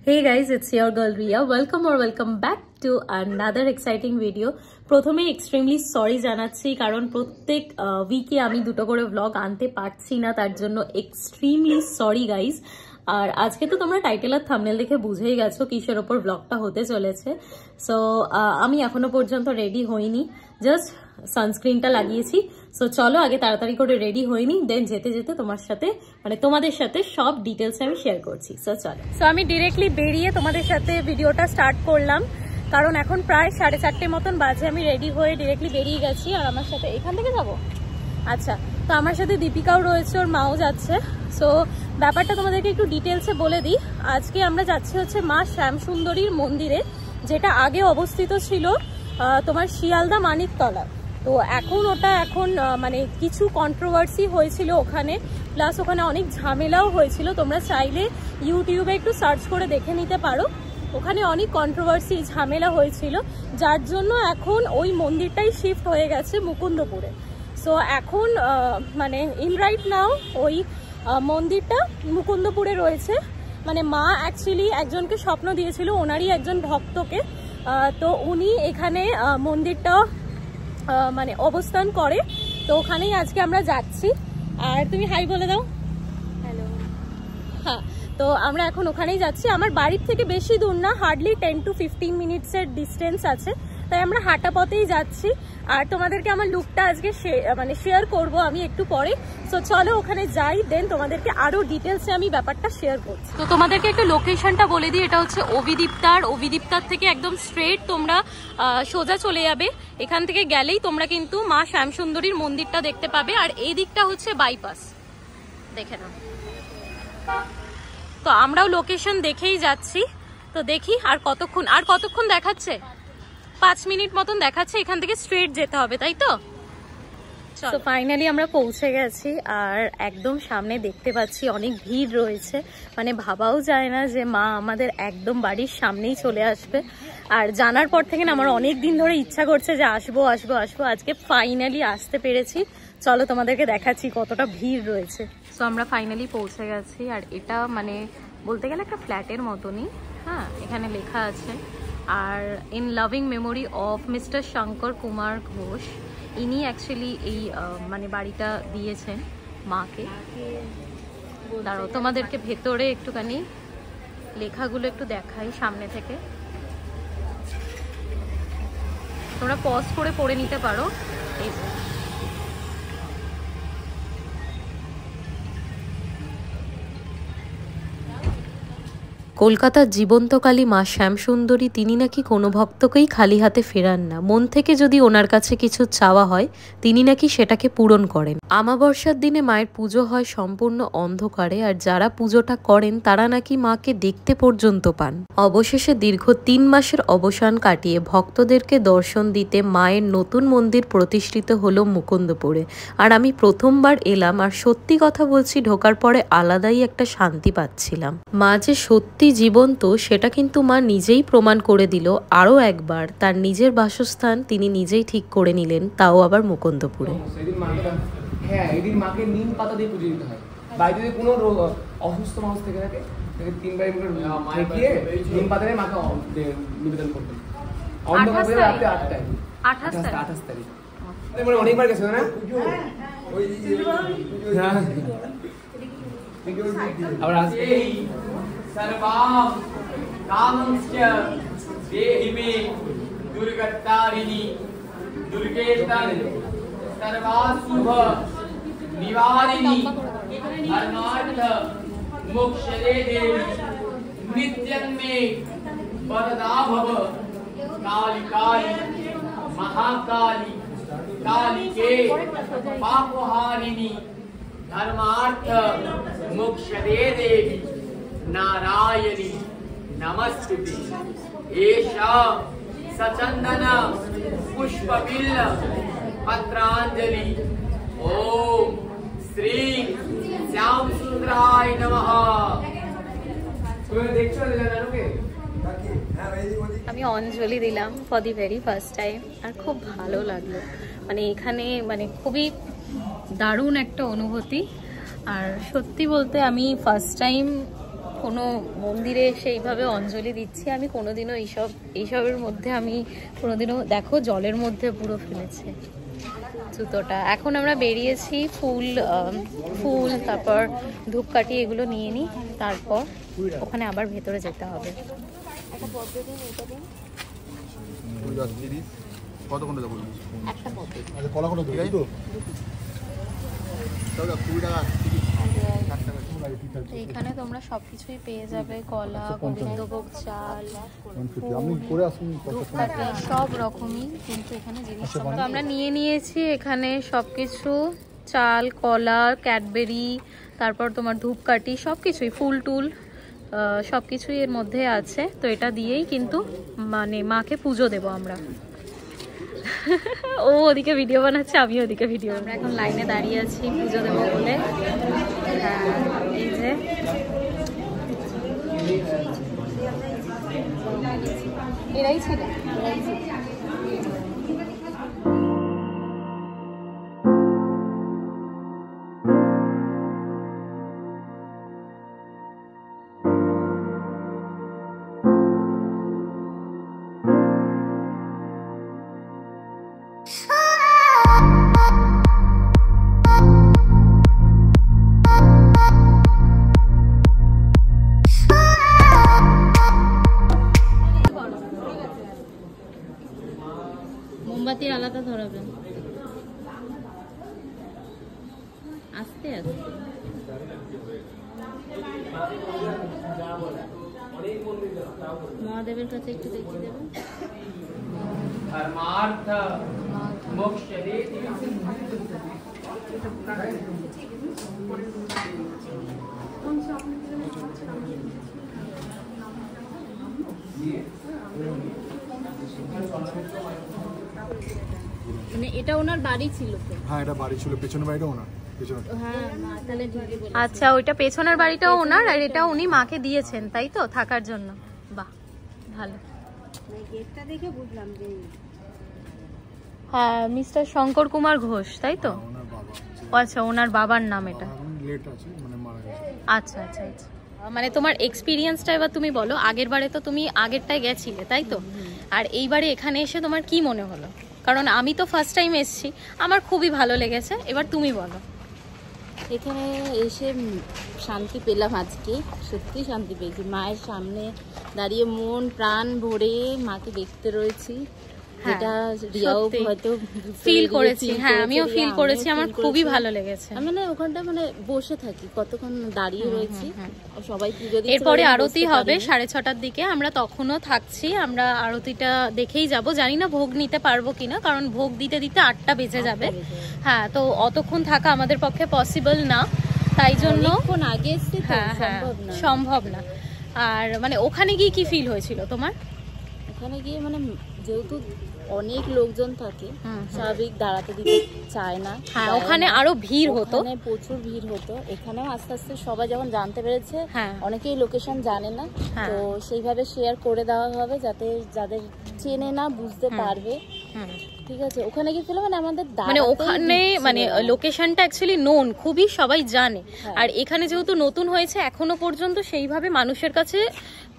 Hey guys, it's your girl Ria. Welcome back to another exciting video. প্রথমে extremely sorry জানাচ্ছি কারণ প্রত্যেক উইকে আমি দুটো করে ব্লগ আনতে পারছি না, তার জন্য এক্সট্রিমলি সরি গাইজ। আর আজকে তো তোমরা টাইটেল আর থাম্বনেল দেখে বুঝেই গেছো কিসের ওপর ব্লগটা হতে চলেছে। সো আমি এখনো পর্যন্ত রেডি হইনি, জাস্ট সানস্ক্রিনটা লাগিয়েছি। সো চলো আগে তাড়াতাড়ি করে রেডি হইনি, দেন যেতে যেতে তোমার সাথে তোমাদের সাথে সব ডিটেলস আমি শেয়ার করছি। সো চলো। সো আমি ডিরেক্টলি বেরিয়ে তোমাদের সাথে ভিডিওটা স্টার্ট করলাম কারণ এখন প্রায় 4:30 মতন বাজে। আমি রেডি হয়ে ডিরেক্টলি বেরিয়ে গেছি। আর আমার সাথে এখান থেকে যাবো, আচ্ছা, তো আমার সাথে দীপিকাও রয়েছে, ওর মাও যাচ্ছে। সো ব্যাপারটা তোমাদেরকে একটু ডিটেলসে বলে দিই। আজকে আমরা যাচ্ছি হচ্ছে মা শ্যামসুন্দরীর মন্দিরে, যেটা আগে অবস্থিত ছিল তোমার শিয়ালদা মানিকতলা। তো এখন ওটা কিছু কন্ট্রোভার্সি হয়েছিল ওখানে, প্লাস ওখানে অনেক ঝামেলাও হয়েছিল। তোমরা চাইলে ইউটিউবে একটু সার্চ করে দেখে নিতে পারো, ওখানে অনেক কন্ট্রোভার্সি ঝামেলা হয়েছিল, যার জন্য এখন ওই মন্দিরটাই শিফট হয়ে গেছে মুকুন্দপুরে। সো এখন ইন রাইট নাও ওই মন্দিরটা মুকুন্দপুরে রয়েছে। মা অ্যাকচুয়ালি একজনকে স্বপ্ন দিয়েছিল, ওনারই একজন ভক্তকে, তো উনি এখানে মন্দিরটা অবস্থান করে। তো ওখানেই আজকে আমরা যাচ্ছি। আর তুমি হাই বলে দাও। হ্যালো। হ্যাঁ, তো আমরা এখন ওখানেই যাচ্ছি। আমার বাড়ির থেকে বেশি দূর না, হার্ডলি 10 to 15 মিনিটসের ডিস্টেন্স আছে, তাই আমরা হাঁটা পথেই যাচ্ছি। আর তোমাদেরকে আমার লুকটা আজকে শেয়ার করব আমি একটু পরে। সো চলো ওখানে যাই, দেন তোমাদেরকে আরো ডিটেলসে আমি ব্যাপারটা শেয়ার করছি। তো তোমাদেরকে একটু লোকেশনটা বলে দিই, এটা হচ্ছে অভিদীপ্তার থেকে একদম স্ট্রেট তোমরা সোজা চলে যাবে। এখান থেকে গেলেই তোমরা কিন্তু মা শ্যামসুন্দরীর মন্দিরটা দেখতে পাবে। আর এই দিকটা হচ্ছে বাইপাস, দেখে নাও। তো আমরাও লোকেশন দেখেই যাচ্ছি। তো দেখি আর কতক্ষণ দেখাচ্ছে, 5 মিনিট মতন দেখাচ্ছে। এখান থেকে স্ট্রেট যেতে হবে, তাই তো? তো ফাইনালি আমরা পৌঁছে গেছি। আর একদম সামনে দেখতে পাচ্ছি অনেক ভিড় রয়েছে, ভাবাও যায় না যে মা আমাদের একদম বাড়ির সামনেই চলে আসবে। আর জানার পর থেকে না আমার অনেক দিন ধরে ইচ্ছা করছে যে আসবো। আজকে ফাইনালি আসতে পেরেছি। চলো তোমাদেরকে দেখাচ্ছি কতটা ভিড় রয়েছে। তো আমরা ফাইনালি পৌঁছে গেছি। আর এটা বলতে গেলে একটা ফ্ল্যাটের মতনই। হ্যাঁ, এখানে লেখা আছে আর in loving memory of mister Shankar Kumar Ghosh. ইনি অ্যাকচুয়ালি এই বাড়িটা দিয়েছেন মাকে। দাঁড়াও তোমাদেরকে ভেতরে একটুখানি লেখাগুলো একটু দেখাই সামনে থেকে, তোমরা পজ করে পড়ে নিতে পারো। এই কলকাতার জীবন্তকালী মা শ্যামসুন্দরী, তিনি নাকি কোনো ভক্তকেই খালি হাতে ফেরান না। মন থেকে যদি ওনার কাছে কিছু চাওয়া হয়, তিনি নাকি সেটাকে পূরণ করেন। আমাবস্যার দিনে মায়ের পুজো হয় সম্পূর্ণ অন্ধকারে, আর যারা পুজোটা করেন তারা নাকি মাকে দেখতে পর্যন্ত পান। অবশেষে দীর্ঘ 3 মাসের অবসান কাটিয়ে ভক্তদেরকে দর্শন দিতে মায়ের নতুন মন্দির প্রতিষ্ঠিত হলো মুকুন্দপুরে। আর আমি প্রথমবার এলাম, আর সত্যি কথা বলছি, ঢোকার পরে আলাদাই একটা শান্তি পাচ্ছিলাম। মা যে সত্যি জীবন্ত সেটা কিন্তু মা নিজেই প্রমাণ করে দিল। আরো একবার তার নিজের বাসস্থান তিনি নিজেই ঠিক করে নিলেন, তাও আবার মুকুন্দপুরে। হ্যাঁ, এদিন মাকে নিম পাতা দিয়ে পুজো দিতে হয়। বাড়িতে যদি কোনো অসুস্থ মানুষ থেকে থাকে, তাকে 3 বার ঠেকিয়ে নিম পাতা দিয়ে মাকে নিবেদন করতেন। অন্ধকারে রাতে 8টায়, 28 তারিখ। অনেকবার গেছে না? আবার আজকে सर्वाम कामंश्च देहि मे दुर्गतारिणी दुर्गेतन सर्वाशुभ निवारिणी धर्मार्थ मोक्षदे देवी नित्यं मे वरदा भव कालिकाली महाकाली कालिके पापहारिणी धर्मार्थ मोक्षदे देवी नारायणी नमस्ते। एषा सचंदन पुष्पबिल्ल पत्रांजलि। ओम श्री श्यामसुंदराय नमः। আমি অঞ্জলি দিলাম for the very first time, আর খুব ভালো লাগলো। এখানে খুবই দারুণ একটা অনুভূতি। আর সত্যি বলতে আমি ফার্স্ট টাইম কোনো মন্দিরে সেইভাবে অঞ্জলি দিচ্ছি। আমি কোনোদিনও এইসবের মধ্যে আমি কোনোদিনও, দেখো জলের মধ্যে পুরো ফেলেছে জুতোটা। এখন আমরা বেরিয়েছি ফুল তারপর ধূপকাঠি এগুলো নিয়ে নিই, তারপর ওখানে আবার ভেতরে যেতে হবে। এখানে তোমরা সবকিছুই পেয়ে যাবে, কলা, গোবিন্দভোগ চাল, সব রকমই কিন্তু এখানে জিনিস আমরা নিয়ে নিয়েছি। এখানে সবকিছু চাল, কলা, ক্যাডবেরি, তারপর তোমার ধূপকাঠি, সবকিছুই ফুল টুল সবকিছুই এর মধ্যে আছে। তো এটা দিয়েই কিন্তু মানে মাকে পুজো দেবো আমরা। ও ওদিকে ভিডিও বানাচ্ছে, আমি ওদিকে ভিডিও। আমরা এখন লাইনে দাঁড়িয়ে আছি পুজো দেবো বলে। এই যে এরাই ছিল। মোমবাতি আলাদা ধরাবেন, আস্তে আস্তে। মহাদেবের কাছে একটু দেখিয়ে দেবেন। মানে এটা ওনার বাড়ি ছিল তো? হ্যাঁ এটা বাড়ি ছিল, পেছনের বাড়িটা ওনার। আচ্ছা ওইটা পেছনের বাড়িটাও ওনার, আর এটা উনি মাকে দিয়েছেন তাই তো থাকার জন্য? বাহ ভালো। গেটটা দেখে বুঝলাম যে হ্যাঁ মিস্টার শঙ্কর কুমার ঘোষ তাই তো? আচ্ছা ওনার বাবার নাম এটা। আচ্ছা আচ্ছা আচ্ছা। মানে তোমার এক্সপিরিয়েন্সটা এবার তুমি বলো। আগের বারে তো তুমি আগেরটায় গেছিলে তাই তো, আর এইবারে এখানে এসে তোমার কি মনে হলো? কারণ আমি তো ফার্স্ট টাইম এসেছি, আমার খুবই ভালো লেগেছে। এবার তুমি বলো। এখানে এসে শান্তি পেলাম, আজকে সত্যি শান্তি পেয়েছি। মায়ের সামনে দাঁড়িয়ে মন প্রাণ ভরে মাকে দেখতে রয়েছি, যেটা রিয়াও হয়তো ফিল করেছি। হ্যাঁ আমিও ফিল করেছি, আমার খুবই ভালো লেগেছে। মানে ওখানটা মানে বসে থাকি, কতক্ষণ দাঁড়িয়ে রয়েছি। সবাই পুজো দিচ্ছে। এরপরে আরতি হবে 6:30টার দিকে, আমরা তখনও থাকছি। আমরা আরতিটা দেখেই যাব, জানি না ভোগ নিতে পারবো কিনা, কারণ ভোগ দিতে দিতে 8টা বেজে যাবে। হ্যাঁ তো অতক্ষণ থাকা আমাদের পক্ষে পসিবল না, তাই জন্য আগে সম্ভব না। আর মানে ওখানে গিয়ে কি ফিল হয়েছিল তোমার? ওখানে গিয়ে মানে যেহেতু অনেক লোকজন থাকে, স্বাভাবিক দাঁড়াতে দিতে চায় না। হ্যাঁ ওখানে আরো ভিড় হতো, প্রচুর ভিড় হতো। এখানেও আস্তে আস্তে সবাই যখন জানতে পেরেছে, অনেকেই লোকেশন জানে না, তো সেইভাবে শেয়ার করে দেওয়া হবে যাতে যাদের চেনে না বুঝতে পারবে। ঠিক আছে, ওখানে গিয়ে ফেলে মানে আমাদের মানে ওখানে মানে লোকেশনটা অ্যাকচুয়ালি নোন, খুবই সবাই জানে। আর এখানে যেহেতু নতুন হয়েছে এখনো পর্যন্ত সেইভাবে মানুষের কাছে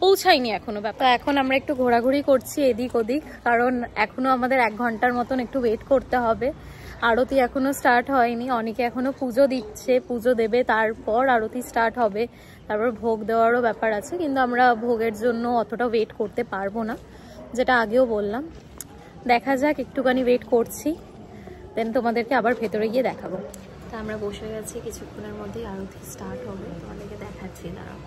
পৌঁছায়নি এখনো ব্যাপার। এখন আমরা একটু ঘোরাঘুরি করছি এদিক ওদিক, কারণ এখনো আমাদের 1 ঘন্টার মতন একটু ওয়েট করতে হবে। আরতি এখনো স্টার্ট হয়নি, অনেকে এখনো পুজো দিচ্ছে, পুজো দেবে, তারপর আরতি স্টার্ট হবে, তারপর ভোগ দেওয়ারও ব্যাপার আছে। কিন্তু আমরা ভোগের জন্য অতটা ওয়েট করতে পারবো না, যেটা আগেও বললাম। দেখা যাক, একটুখানি ওয়েট করছি, দেন তোমাদেরকে আবার ভেতরে গিয়ে দেখাবো। তা আমরা বসে গেছি, কিছুক্ষণের মধ্যেই আরতি স্টার্ট হবে, তোমাদেরকে দেখাচ্ছি। দাঁড়াও।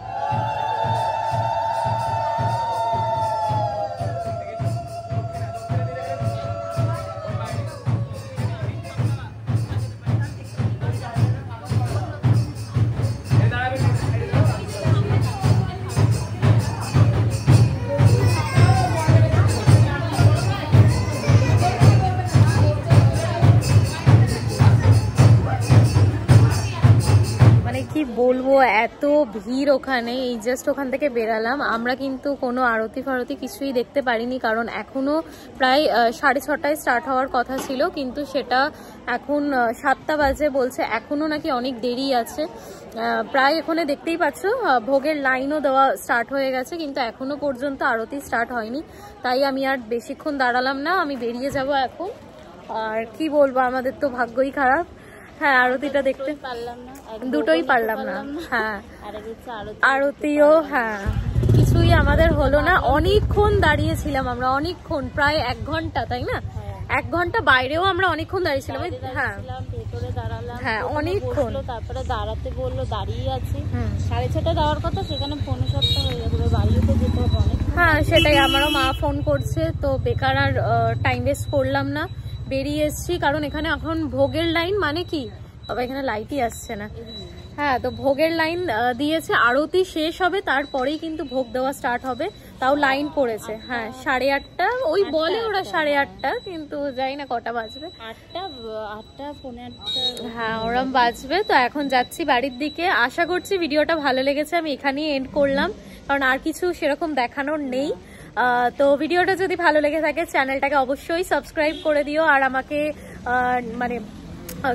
বলবো, এত ভিড় ওখানে। এই জাস্ট ওখান থেকে বেরালাম আমরা, কিন্তু কোনো আরতি ফারতি কিছুই দেখতে পারিনি, কারণ এখনো প্রায় 6:30টায় স্টার্ট হওয়ার কথা ছিল, কিন্তু সেটা এখন 7টা বাজে বলছে, এখনো নাকি অনেক দেরি আছে। প্রায় এখানে দেখতেই পাচ্ছ ভোগের লাইনও দেওয়া স্টার্ট হয়ে গেছে, কিন্তু এখনো পর্যন্ত আরতি স্টার্ট হয়নি। তাই আমি আর বেশিক্ষণ দাঁড়ালাম না, আমি বেরিয়ে যাব এখন। আর কি বলবো, আমাদের তো ভাগ্যই খারাপ। হ্যাঁ, আরতিটা দেখতে পারলাম না, দুটোই পারলাম না। হ্যাঁ, আরতিও হ্যাঁ কিছুই আমাদের হলো না। অনেকক্ষণ দাঁড়িয়েছিলাম আমরা, অনেকক্ষণ, প্রায় 1 ঘন্টা, তাই না? 1 ঘন্টা বাইরেও আমরা অনেকক্ষণ দাঁড়িয়েছিলাম। হ্যাঁ ভেতরে দাঁড়ালাম, হ্যাঁ অনেকক্ষণ, তারপরে দাঁড়াতে বললো, দাঁড়িয়ে আছি। 6:30 যাওয়ার কথা, সেখানে 6:45 হয়ে যাবে, বাড়িও তো যেতে হবে অনেক। হ্যাঁ সেটাই, আমারও মা ফোন করছে, তো বেকার আর টাইম ওয়েস্ট করলাম না, বেরিয়ে এসছি। কারণ এখানে এখন ভোগের লাইন, মানে কি বাবা এখানে লাইটই আসছে না। হ্যাঁ, তো ভোগের লাইন দিয়েছে, আরতি শেষ হবে তারপরেই কিন্তু ভোগ দেওয়া স্টার্ট হবে, তাও লাইন পড়েছে। হ্যাঁ 8:30, ওই বলে ওরা 8:30, কিন্তু জানি না কটা বাজবে, 8টা 8:15। হ্যাঁ ওরম বাজবে। তো এখন যাচ্ছি বাড়ির দিকে। আশা করছি ভিডিওটা ভালো লেগেছে, আমি এখানেই এন্ড করলাম, কারণ আর কিছু সেরকম দেখানোর নেই। তো ভিডিওটা যদি ভালো লেগে থাকে চ্যানেলটাকে অবশ্যই সাবস্ক্রাইব করে দিও, আর আমাকে মানে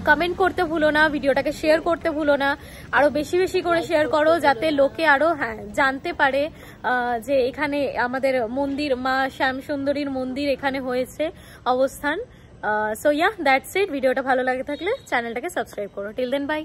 কমেন্ট করতে ভুলো না, ভিডিওটাকে শেয়ার করতে ভুলো না, আরো বেশি বেশি করে শেয়ার করো, যাতে লোকে আরো জানতে পারে যে এখানে আমাদের মন্দির, মা শ্যামসুন্দরীর মন্দির এখানে হয়েছে অবস্থান। So yeah, that's it. ভিডিওটা ভালো লাগে থাকলে চ্যানেলটাকে সাবস্ক্রাইব করো। Till then, by.